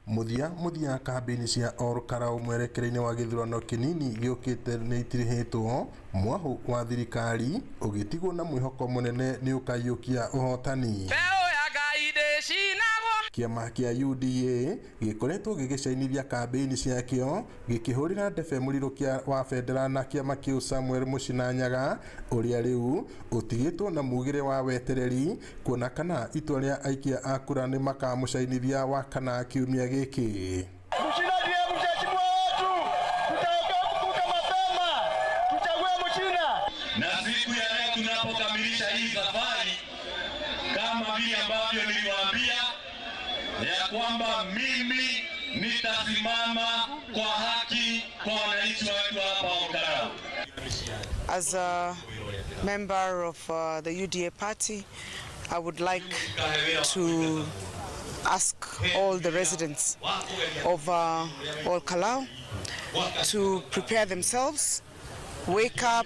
muthia kambini cia Olkarau mwerekereine wa githurano kinini giukite ni itirihetwo mwahu wa thirikari ugitigwo na mwihoko munene ni ukayukia uhotani. Kiama kia UDA gikoretwo gigicainithia kambini ciakio gikihurira ndebe murirukia wa federal na kiama kiu Samuel Mushinanyaga uria riu utigitwo na mugire wa wetereri kuona kana itua ria aikia a kura ni makamucainithia wa kana kiumia giki. Na siku ya leo tunapokamilisha hii safari, kama vile ambavyo niliwaambia ya kwamba mimi nitasimama kwa haki kwa wananchi wetu hapa Olkarau. As a member of the UDA party, I would like to ask all the residents of Olkarau to prepare themselves, wake up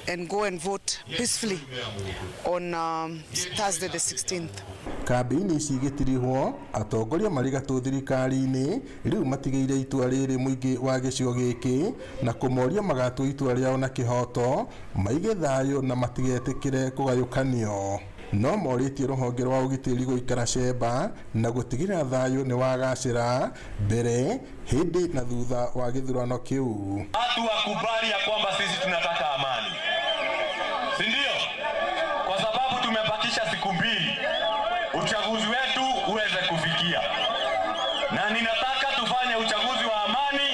and go and vote peacefully on Thursday the 16th. Kambini cigitirihwo atongoria marigatu thirikari-ini riu matigeire itua riri muingi wa gicigo giki na kumoria magatu itua riao na kihoto maige thayo na matigetikire kugayukanio. No moritie ruhonge rwa ugitiri guikara cemba na gutigirira thayo ni wagacira mbere hindi na thutha wa githurano kiu. Watu wakubali ya kwamba sisi tunataka amani, si ndio? Kwa sababu tumebakisha siku mbili uchaguzi wetu uweze kufikia, na ninataka tufanye uchaguzi wa amani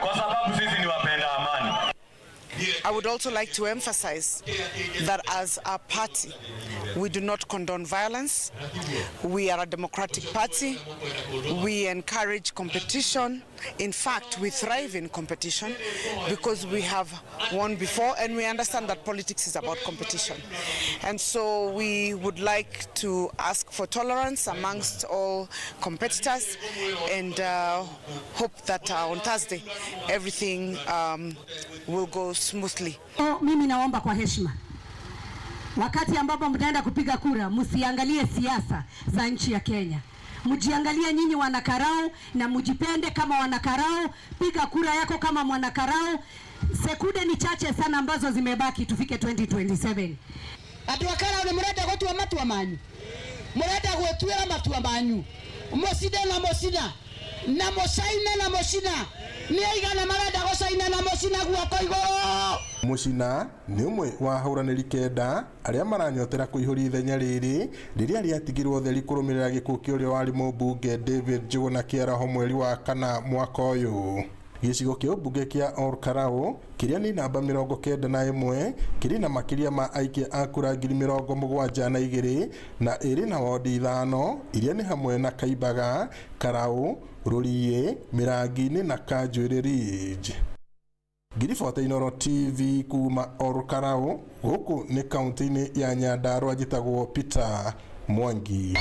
kwa sababu sisi ni wapenda amani. I would also like to emphasize that as a party, we do not condone violence. We are a democratic party. We encourage competition. In fact, we thrive in competition because we have won before and we understand that politics is about competition. And so we would like to ask for tolerance amongst all competitors and hope that on Thursday everything will go smoothly. Mimi naomba kwa heshima, wakati ambapo mtaenda kupiga kura, msiangalie siasa za nchi ya Kenya. Mjiangalie nyinyi wanakarau na mjipende kama wanakarau. Piga kura yako kama mwanakarau. Sekunde ni chache sana ambazo zimebaki tufike 2027. Atu wakarau ni murenda gutua matua manyu. Murenda gwetuira matua manyu. Muside na musina. Na musaina na musina. Ni aigana marenda gusaina na musina guoko iguru. Mushina ni umwe wa huraniri kenda aria maranyotera kuihuri ithenya riri riria riatigirwo theri kurumirira gikuo kiuria wari mubunge David Njuguna kiaraho mweri wa kana mwaka uyu. Gicigo kia ubunge kia Olkarau kiria ni namba 91 kiri na makiria ma aikia a kura 72,000 na iri na wodi 5 iria ni hamwe na Kaibaga, Karau, Rurie, Mirangini na Kanjuiri Ridge. Giriboti Inooro TV kuma Olkarau guku ni kaunti-ini ya Nyandarua njitagwo Peter Mwangi.